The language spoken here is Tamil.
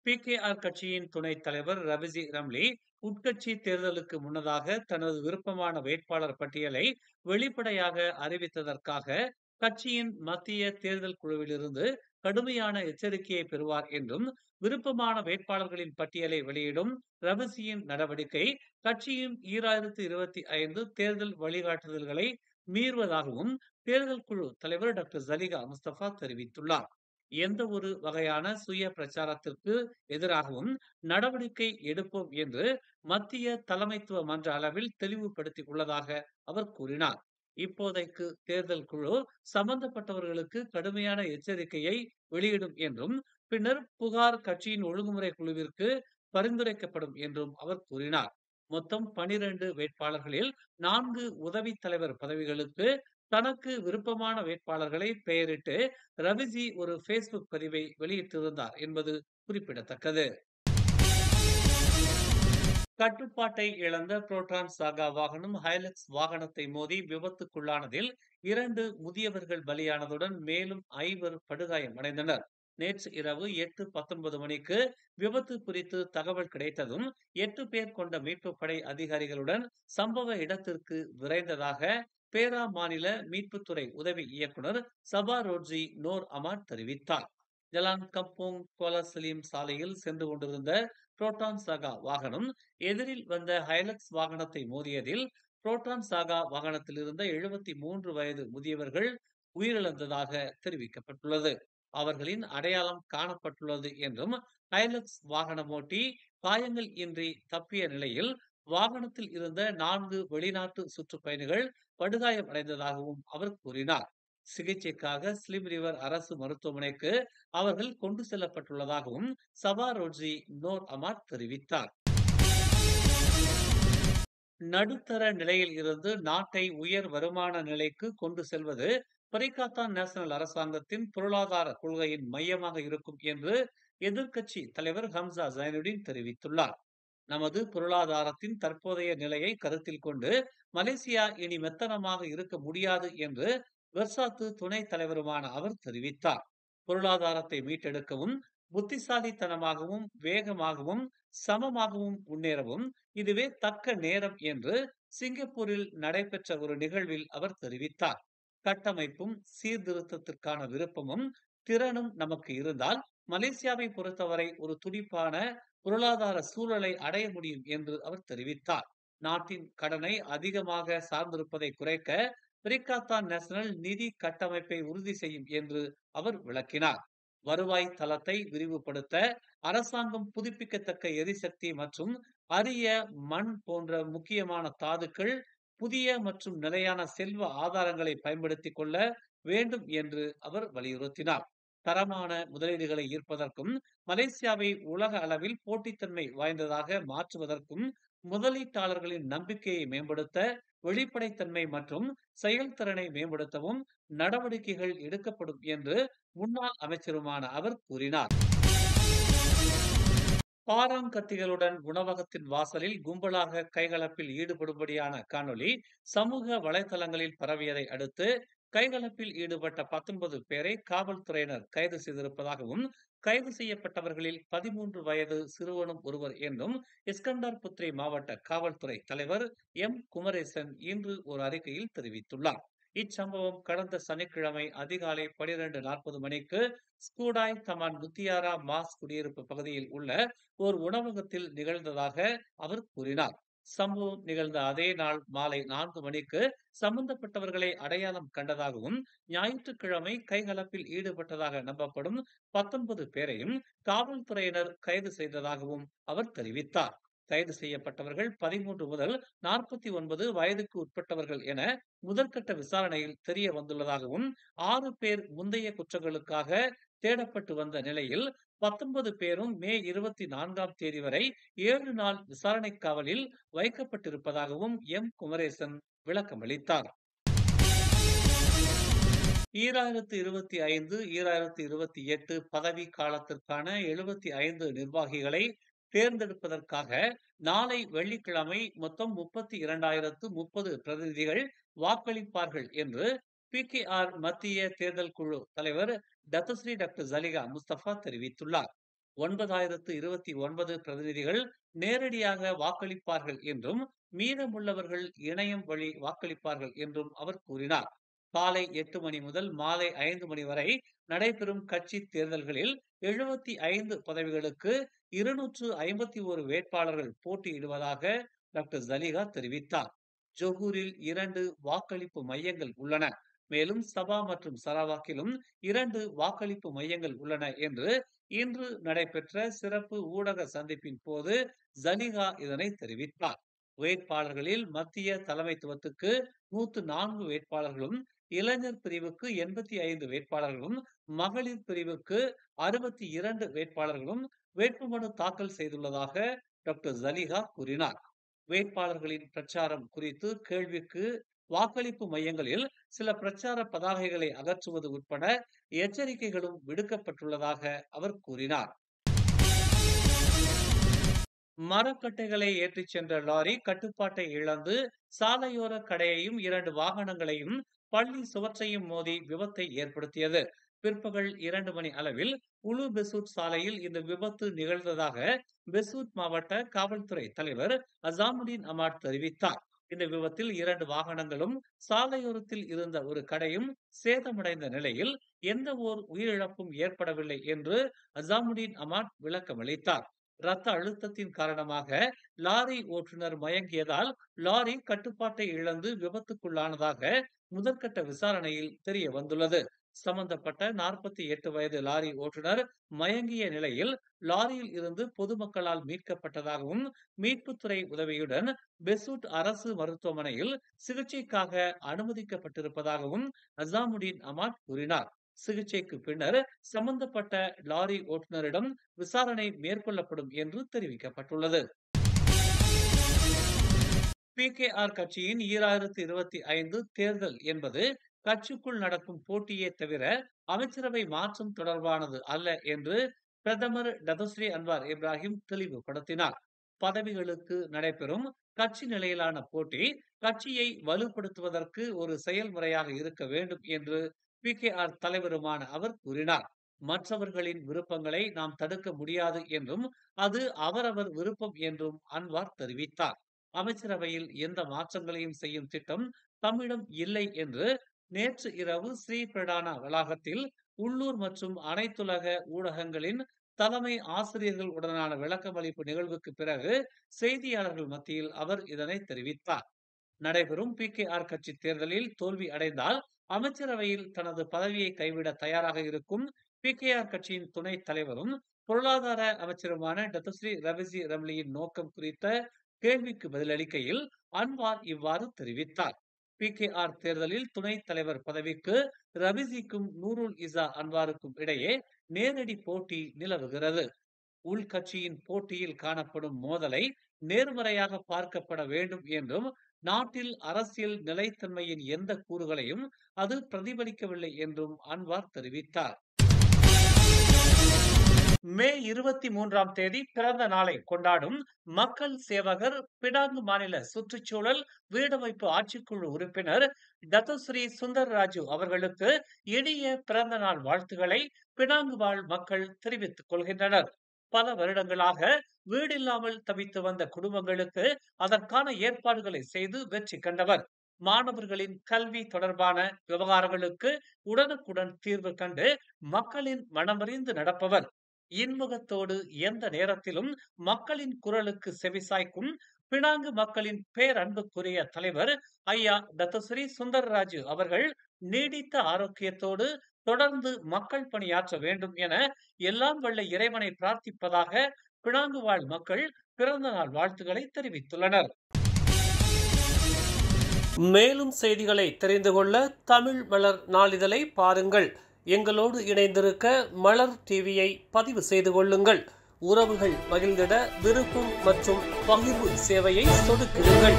பிகேஆர் கட்சியின் துணைத் தலைவர் ரவிஜி ரம்லி உட்கட்சி தேர்தலுக்கு முன்னதாக தனது விருப்பமான வேட்பாளர் பட்டியலை வெளிப்படையாக அறிவித்ததற்காக கட்சியின் மத்திய தேர்தல் குழுவிலிருந்து கடுமையான எச்சரிக்கையை பெறுவார் என்றும், விருப்பமான வேட்பாளர்களின் பட்டியலை வெளியிடும் ரவிஜியின் நடவடிக்கை கட்சியின் 2025 தேர்தல் வழிகாட்டுதல்களை மீறுவதாகவும் தேர்தல் குழு தலைவர் டாக்டர் ஜலிகா முஸ்தபா தெரிவித்துள்ளார். எந்த ஒரு வகையான சுய பிரச்சாரத்திற்கு எதிராகவும் நடவடிக்கை எடுப்போம் என்று மத்திய தலைமைத்துவ மன்ற அளவில் தெளிவுபடுத்தி உள்ளதாக அவர் கூறினார். இப்போதைக்கு தேர்தல் குழு சம்பந்தப்பட்டவர்களுக்கு கடுமையான எச்சரிக்கையை வெளியிடும் என்றும், பின்னர் புகார் கட்சியின் ஒழுங்குமுறை குழுவிற்கு பரிந்துரைக்கப்படும் என்றும் அவர் கூறினார். மொத்தம் 12 வேட்பாளர்களில் 4 உதவி தலைவர் பதவிகளுக்கு தனக்கு விருப்பமான வேட்பாளர்களை பெயரிட்டு ரவிஜி ஒரு பேஸ்புக் பதிவை வெளியிட்டிருந்தார் என்பது குறிப்பிடத்தக்கது. கட்டுப்பாட்டை இழந்த புரோட்டான் சாகா வாகனம் ஹைலக்ஸ் வாகனத்தை மோதி விபத்துக்குள்ளானதில் 2 முதியவர்கள் பலியானதுடன் மேலும் 5 படுகாயமடைந்தனர். நேற்று இரவு 8:19 மணிக்கு விபத்து குறித்து தகவல் கிடைத்ததும் 8 பேர் கொண்ட மீட்புப் படை அதிகாரிகளுடன் சம்பவ இடத்திற்கு விரைந்ததாக பேரா மாநில மீட்புத்துறை உதவி இயக்குனர் சபா ரோட்ஜி நோர் அமாட் தெரிவித்தார். ஜலான் கம்போங் கோலசலீம் சாலையில் சென்று கொண்டிருந்த புரோட்டான் சாகா வாகனம் எதிரில் வந்த ஹைலக்ஸ் வாகனத்தை மோதியதில் புரோட்டான் சாகா வாகனத்தில் இருந்த 73 வயது முதியவர்கள் உயிரிழந்ததாக தெரிவிக்கப்பட்டுள்ளது. அவர்களின் அடையாளம் காணப்பட்டுள்ளது என்றும், ஹைலக்ஸ் வாகனமோட்டி காயங்கள் இன்றி தப்பிய நிலையில் வாகனத்தில் இருந்த 4 வெளிநாட்டு சுற்றுப்பயணிகள் படுகாயம் அடைந்ததாகவும் அவர் கூறினார். சிகிச்சைக்காக ஸ்லிம் ரிவர் அரசு மருத்துவமனைக்கு அவர்கள் கொண்டு செல்லப்பட்டுள்ளதாகவும் சபா ரோட்ஜி நோர் அமாட் தெரிவித்தார். நடுத்தர நிலையில் இருந்து நாட்டை உயர் வருமான நிலைக்கு கொண்டு செல்வது பரிகாத்தான் நேஷனல் அரசாங்கத்தின் பொருளாதார கொள்கையின் மையமாக இருக்கும் என்று எதிர்க்கட்சி தலைவர் ஹம்சா ஜைனுddin தெரிவித்துள்ளார். நமது பொருளாதாரத்தின் தற்போதைய நிலையை கருத்தில் கொண்டு மலேசியா இனி மெத்தனமாக இருக்க முடியாது என்று வெர்சாத்து துணைத் தலைவருமான அவர் தெரிவித்தார். பொருளாதாரத்தை மீட்டெடுக்கவும் புத்திசாலித்தனமாகவும் வேகமாகவும் சமமாகவும் முன்னேறவும் இதுவே தக்க நேரம் என்று சிங்கப்பூரில் நடைபெற்ற ஒரு நிகழ்வில் அவர் தெரிவித்தார். கட்டமைப்பும் சீர்திருத்தத்திற்கான விருப்பமும் திறனும் நமக்கு இருந்தால் மலேசியாவை பொறுத்தவரை ஒரு துடிப்பான பொருளாதார சூழலை அடைய முடியும் என்று அவர் தெரிவித்தார். நாட்டின் கடனை அதிகமாக சார்ந்திருப்பதை குறைக்க பரிகாத்தான் நேஷனல் நிதி கட்டமைப்பை உறுதி செய்யும் என்று அவர் விளக்கினார். வருவாய் தளத்தை விரிவுபடுத்த அரசாங்கம் புதுப்பிக்கத்தக்க எரிசக்தி மற்றும் அரிய மண் போன்ற முக்கியமான தாதுக்கள், புதிய மற்றும் நிலையான செல்வ ஆதாரங்களை பயன்படுத்திக் கொள்ள வேண்டும் என்று அவர் வலியுறுத்தினார். தரமான முதலீடுகளை ஈர்ப்பதற்கும் மலேசியாவை உலக அளவில் போட்டித்தன்மை வாய்ந்ததாக மாற்றுவதற்கும் முதலீட்டாளர்களின் நம்பிக்கையை மேம்படுத்த வெளிப்படைத்தன்மை மற்றும் செயல்திறனை மேம்படுத்தவும் நடவடிக்கைகள் எடுக்கப்படும் என்று முன்னாள் அமைச்சருமான அவர் கூறினார். பாராங்கத்திகளுடன் உணவகத்தின் வாசலில் கும்பலாக கைகலப்பில் ஈடுபடும்படியான காணொளி சமூக வலைதளங்களில் பரவியதை அடுத்து கைகலப்பில் ஈடுபட்ட 19 பேரை காவல்துறையினர் கைது செய்திருப்பதாகவும், கைது செய்யப்பட்டவர்களில் 13 வயது சிறுவனும் ஒருவர் என்றும் இஸ்கண்டர் புத்ரி மாவட்ட காவல்துறை தலைவர் எம் குமரேசன் இன்று ஒரு அறிக்கையில் தெரிவித்துள்ளார். இச்சம்பவம் கடந்த சனிக்கிழமை அதிகாலை 12:40 மணிக்கு ஸ்கூடாய் தமான் முத்தியாரா மாஸ் குடியிருப்பு பகுதியில் உள்ள ஓர் உணவகத்தில் நிகழ்ந்ததாக அவர் கூறினார். சம்பவம் நிகழ்ந்த அதே நாள் மாலை 4 மணிக்கு சம்பந்தப்பட்டவர்களை அடையாளம் கண்டதாகவும், ஞாயிற்றுக்கிழமை கைகலப்பில் ஈடுபட்டதாக நம்பப்படும் 19 பேரையும் காவல்துறையினர் கைது செய்ததாகவும் அவர் தெரிவித்தார். கைது செய்யப்பட்டவர்கள் 13 முதல் 49 வயதுக்கு உட்பட்டவர்கள் என முதற்கட்ட விசாரணையில் தெரிய வந்துள்ளதாகவும், 6 பேர் முந்தைய குற்றங்களுக்காக தேடப்பட்டு வந்த நிலையில் 19 பேரும் மே 24ஆம் தேதி வரை 7 நாள் விசாரணை காவலில் வைக்கப்பட்டிருப்பதாகவும் எம் குமரேசன் விளக்கமளித்தார். 2025, 2028 பதவி காலத்திற்கான 75 நிர்வாகிகளை தேர்ந்தெடுப்பதற்காக நாளை வெள்ளிக்கிழமை மொத்தம் 32,030 பிரதிநிதிகள் வாக்களிப்பார்கள் என்று பிகேஆர் மத்திய தேர்தல் குழு தலைவர் டத்தஸ்ரீ டாக்டர் ஜலிகா முஸ்தபா தெரிவித்துள்ளார். 9029 பிரதிநிதிகள் நேரடியாக வாக்களிப்பார்கள் என்றும் மீதமுள்ளவர்கள் இணையம் வழி வாக்களிப்பார்கள் என்றும் அவர் கூறினார். காலை 8 மணி முதல் மாலை 5 மணி வரை நடைபெறும் கட்சி தேர்தல்களில் 75 பதவிகளுக்கு 251 வேட்பாளர்கள் போட்டியிடுவதாக டாக்டர் ஜலீகா தெரிவித்தார். ஜொகூரில் 2 வாக்களிப்பு மையங்கள் உள்ளன. மேலும் சபா மற்றும் சரவாக்கிலும் 2 வாக்களிப்பு மையங்கள் உள்ளன என்று இன்று நடைபெற்ற சிறப்பு ஊடக சந்திப்பின் போது ஜலீகா இதனை தெரிவித்தார். வேட்பாளர்களில் மத்திய தலைமைத்துவத்துக்கு 104 வேட்பாளர்களும், இளைஞர் பிரிவுக்கு 85 வேட்பாளர்களும், மகளிர் பிரிவுக்கு 62 வேட்பாளர்களும் வேட்புமனு தாக்கல் செய்துள்ளதாக டாக்டர் ஜலீகா கூறினார். வேட்பாளர்களின் பிரச்சாரம் குறித்து கேள்விக்கு வாக்களிப்பு மையங்களில் சில பிரச்சார பதாகைகளை அகற்றுவது உட்பட எச்சரிக்கைகளும் விடுக்கப்பட்டுள்ளதாக அவர் கூறினார். மரக்கட்டைகளை ஏற்றிச் சென்ற லாரி கட்டுப்பாட்டை இழந்து சாலையோர கடையையும் 2 வாகனங்களையும் பள்ளி சுவற்றையும் மோதி விபத்தை ஏற்படுத்தியது. பிற்பகல் 2 மணி அளவில் உலு பெசூட் சாலையில் இந்த விபத்து நிகழ்ந்ததாக பெசூட் மாவட்ட காவல்துறை தலைவர் அசாமுடீன் அமாட் தெரிவித்தார். இந்த விபத்தில் 2 வாகனங்களும் சாலையோரத்தில் இருந்த ஒரு கடையும் சேதமடைந்த நிலையில் எந்த ஓர் உயிரிழப்பும் ஏற்படவில்லை என்று அசாமுடீன் அமாட் விளக்கமளித்தார். ரத்த அழுத்தத்தின் காரணமாக லாரி ஓட்டுநர் மயங்கியதால் லாரி கட்டுப்பாட்டை இழந்து விபத்துக்குள்ளானதாக முதற்கட்ட விசாரணையில் தெரிய வந்துள்ளது. சம்பந்தப்பட்ட 48 வயது லாரி ஓட்டுநர் மயங்கிய நிலையில் லாரியில் இருந்து பொதுமக்களால் மீட்கப்பட்டதாகவும் மீட்புத்துறை உதவியுடன் பெசூட் அரசு மருத்துவமனையில் சிகிச்சைக்காக அனுமதிக்கப்பட்டிருப்பதாகவும் அசாமுடீன் அமாட் கூறினார். சிகிச்சைக்கு பின்னர் சம்பந்தப்பட்ட லாரி ஓட்டுநரிடம் விசாரணை மேற்கொள்ளப்படும் என்று தெரிவிக்கப்பட்டுள்ளது. PKR கட்சியின் 2025 தேர்தல் என்பது கட்சிக்குள் நடக்கும் போட்டியே தவிர அமைச்சரவை மாற்றம் தொடர்பானது அல்ல என்று பிரதமர் டதஸ்ரீ அன்வார் இப்ராஹிம் தெளிவுபடுத்தினார். பதவிகளுக்கு நடைபெறும் கட்சி நிலையிலான போட்டி கட்சியை வலுப்படுத்துவதற்கு ஒரு செயல்முறையாக இருக்க வேண்டும் என்று PKR தலைவருமான அவர் கூறினார். மற்றவர்களின் விருப்பங்களை நாம் தடுக்க முடியாது என்றும் அது அவரவர் விருப்பம் என்றும் அன்வார் தெரிவித்தார். அமைச்சரவையில் எந்த மாற்றங்களையும் செய்யும் திட்டம் தம்மிடம் இல்லை என்று நேற்று இரவு ஸ்ரீ பிரடானா வளாகத்தில் உள்ளூர் மற்றும் அனைத்துலக ஊடகங்களின் தலைமை ஆசிரியர்கள் உடனான விளக்கமளிப்பு நிகழ்வுக்கு பிறகு செய்தியாளர்கள் மத்தியில் அவர் இதனை தெரிவித்தார். நடைபெறும் PKR கட்சி தேர்தலில் தோல்வி அடைந்தால் அமைச்சரவையில் தனது பதவியை கைவிட தயாராக இருக்கும் PKR கட்சியின் துணைத் தலைவரும் பொருளாதார அமைச்சருமான டத்தஸ்ரீ ரவிசி ரம்லியின் நோக்கம் குறித்த கேள்விக்கு பதிலளிக்கையில் அன்வார் இவ்வாறு தெரிவித்தார். PKR தேர்தலில் துணைத் தலைவர் பதவிக்கு ரவிசிக்கும் நூருல் இசா அன்வாருக்கும் இடையே நேரடி போட்டி நிலவுகிறது. உள்கட்சியின் போட்டியில் காணப்படும் மோதலை நேர்மறையாக பார்க்கப்பட வேண்டும் என்றும் நாட்டில் அரசியல் நிலைத்தன்மையின் எந்த கூறுகளையும் அது பிரதிபலிக்கவில்லை என்றும் அன்வார் தெரிவித்தார். மே 23ஆம் தேதி பிறந்த நாளை கொண்டாடும் மக்கள் சேவகர் பினாங்கு மாநில சுற்றுச்சூழல் வீடமைப்பு ஆட்சிக்குழு உறுப்பினர் டத்தோஸ்ரீ சுந்தர் ராஜு அவர்களுக்கு இனிய பிறந்த நாள் வாழ்த்துக்களை பினாங்கு வாழ் மக்கள் தெரிவித்துக் கொள்கின்றனர். பல வருடங்களாக வீடில்லாமல் தவித்து வந்த குடும்பங்களுக்கு அதற்கான ஏற்பாடுகளை செய்து வெற்றி கண்டவர். மாணவர்களின் கல்வி தொடர்பான விவகாரங்களுக்கு உடனுக்குடன் தீர்வு கண்டு மக்களின் மனமறிந்து நடப்பவர். இன்முகத்தோடு எந்த நேரத்திலும் மக்களின் குரலுக்கு செவிசாய்க்கும் பினாங்கு மக்களின் பேரன்புக்குரிய தலைவர் ஐயா டத்தோஸ்ரீ சுந்தர்ராஜு அவர்கள் நீடித்த ஆரோக்கியத்தோடு தொடர்ந்து மக்கள் பணியாற்ற வேண்டும் என எல்லாம் வல்ல இறைவனை பிரார்த்திப்பதாக பினாங்கு வாழ் மக்கள் பிறந்த நாள் வாழ்த்துக்களை தெரிவித்துள்ளனர். மேலும் செய்திகளை தெரிந்து கொள்ள தமிழ் மலர் நாளிதழை பாருங்கள். எங்களோடு இணைந்திருக்க மலர் டிவியை பதிவு செய்து கொள்ளுங்கள். உறவுகள் மகிழ்ந்திட விருப்பம் மற்றும் பகிர்வு சேவையை சொடுக்கிடுங்கள்.